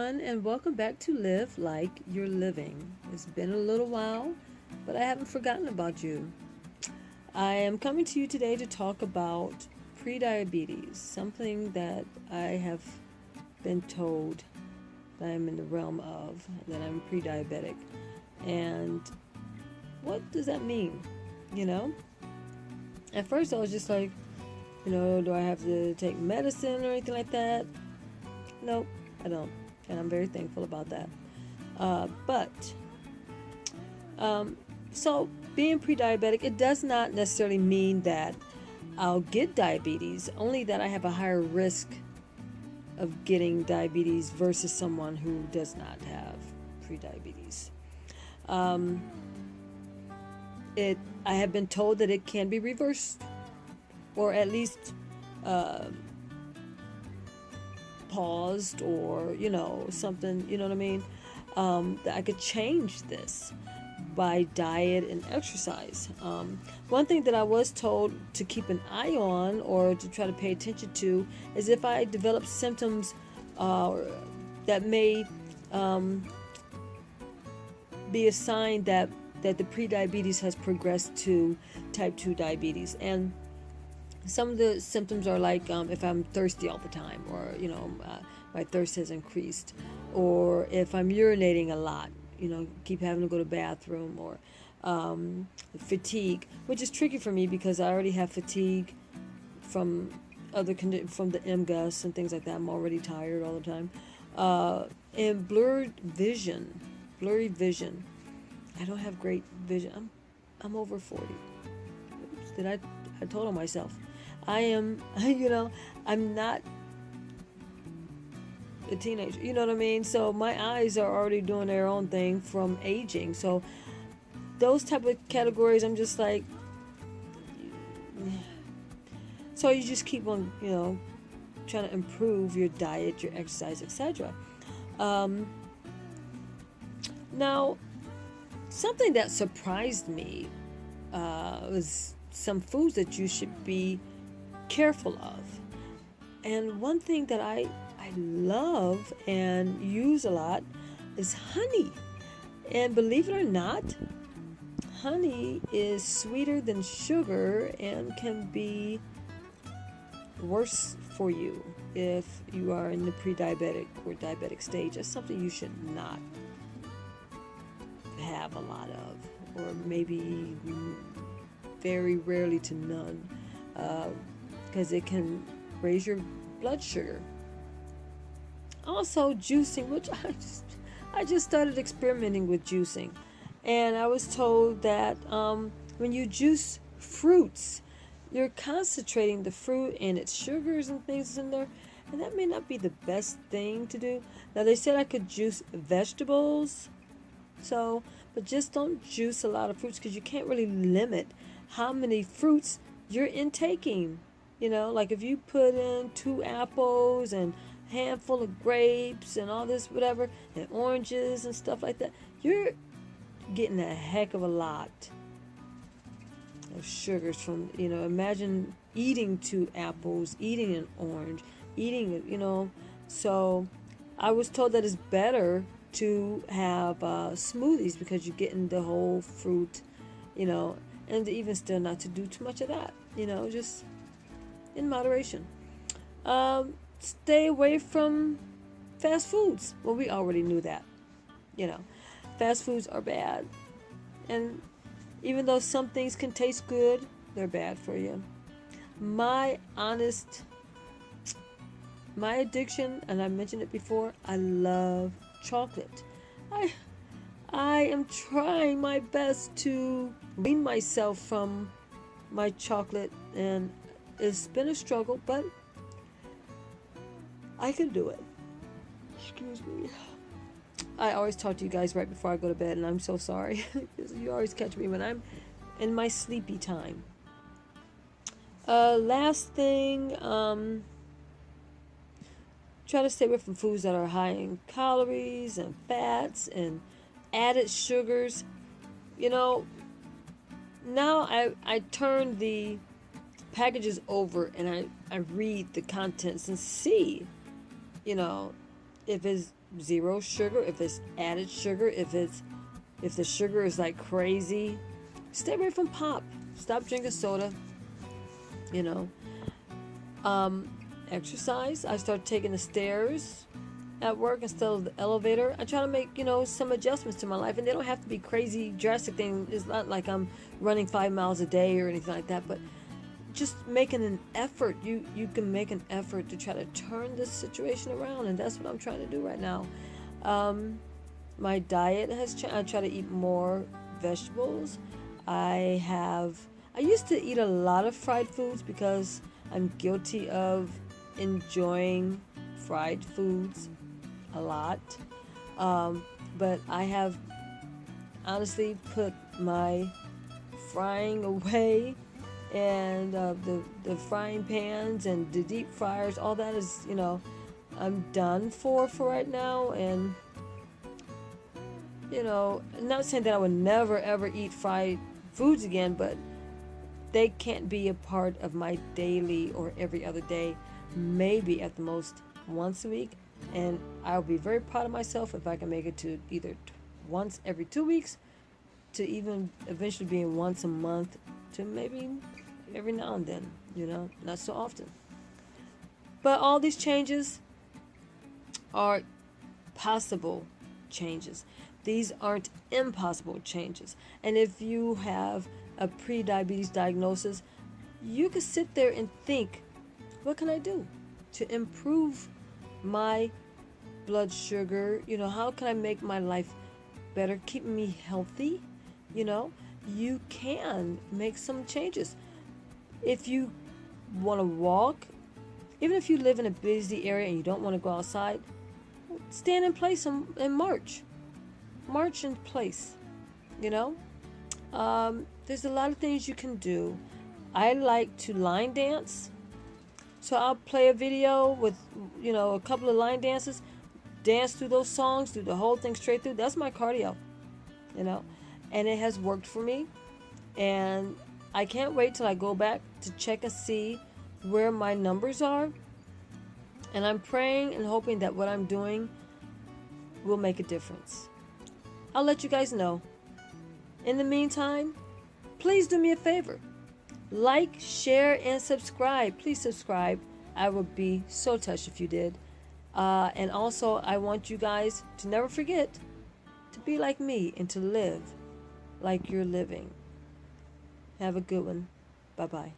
everyone, and welcome back to Live Like You're Living. It's been a little while, but I haven't forgotten about you. I am coming to you today to talk about prediabetes, something that I have been told that I'm in the realm of, that I'm pre-diabetic. And what does that mean? You know? At first I was just like, do I have to take medicine or anything like that? Nope, I don't. And I'm very thankful about that. So being pre-diabetic, it does not necessarily mean that I'll get diabetes, only that I have a higher risk of getting diabetes versus someone who does not have pre-diabetes. I have been told that it can be reversed, or at least paused, or something, you know what I mean, that I could change this by diet and exercise. One thing that I was told to keep an eye on, or to try to pay attention to, is if I develop symptoms that may be a sign that the prediabetes has progressed to type 2 diabetes. And some of the symptoms are like if I'm thirsty all the time, or my thirst has increased, or if I'm urinating a lot, keep having to go to the bathroom, or fatigue, which is tricky for me because I already have fatigue from from the MGUS and things like that. I'm already tired all the time, and blurry vision. I don't have great vision. I'm over 40. Oops, I told on myself. I am, I'm not a teenager, you know what I mean? So my eyes are already doing their own thing from aging. So those type of categories, I'm just like, so you just keep on, trying to improve your diet, your exercise, etc. Now, something that surprised me was some foods that you should be careful of. And one thing that I love and use a lot is honey. And believe it or not, honey is sweeter than sugar and can be worse for you if you are in the pre-diabetic or diabetic stage. That's something you should not have a lot of, or maybe very rarely to none, because it can raise your blood sugar. Also, juicing, which I just started experimenting with juicing, and I was told that when you juice fruits, you're concentrating the fruit and its sugars and things in there, and that may not be the best thing to do. Now, they said I could juice vegetables, but just don't juice a lot of fruits, because you can't really limit how many fruits you're intaking. Like if you put in 2 apples and a handful of grapes and all this whatever, and oranges and stuff like that, you're getting a heck of a lot of sugars from, imagine eating 2 apples, eating an orange, eating it, so I was told that it's better to have smoothies, because you're getting the whole fruit, and even still not to do too much of that, just in moderation. Stay away from fast foods. Well, we already knew that, fast foods are bad, and even though some things can taste good, they're bad for you. My addiction, and I mentioned it before, I love chocolate. I am trying my best to wean myself from my chocolate, and it's been a struggle, but I can do it. Excuse me. I always talk to you guys right before I go to bed, and I'm so sorry. You always catch me when I'm in my sleepy time. Last thing, try to stay away from foods that are high in calories and fats and added sugars. Now I turn the packages over and I read the contents and see, if it's zero sugar, if it's added sugar, if the sugar is like crazy, stay away from pop. Stop drinking soda. You know, exercise. I started taking the stairs at work instead of the elevator. I try to make, some adjustments to my life, and they don't have to be crazy drastic things. It's not like I'm running 5 miles a day or anything like that, but just making an effort. You can make an effort to try to turn this situation around, and that's what I'm trying to do right now. My diet has changed. I try to eat more vegetables. I used to eat a lot of fried foods because I'm guilty of enjoying fried foods a lot. But I have honestly put my frying away, and the frying pans and the deep fryers, all that is, I'm done for right now. And not saying that I would never ever eat fried foods again, but they can't be a part of my daily or every other day, maybe at the most once a week. And I'll be very proud of myself if I can make it to either once every 2 weeks, to even eventually being once a month, to maybe every now and then, not so often. But all these changes are possible changes. These aren't impossible changes. And if you have a pre-diabetes diagnosis, you can sit there and think, what can I do to improve my blood sugar? How can I make my life better, keep me healthy? You can make some changes. If you want to walk, even if you live in a busy area and you don't want to go outside, stand in place and march. March in place. There's a lot of things you can do. I like to line dance. So I'll play a video with, a couple of line dances, dance through those songs, do the whole thing straight through. That's my cardio, and it has worked for me. And I can't wait till I go back to check and see where my numbers are. And I'm praying and hoping that what I'm doing will make a difference. I'll let you guys know. In the meantime, please do me a favor. Like, share, and subscribe. Please subscribe. I would be so touched if you did. And also, I want you guys to never forget to be like me and to live like you're living. Have a good one. Bye-bye.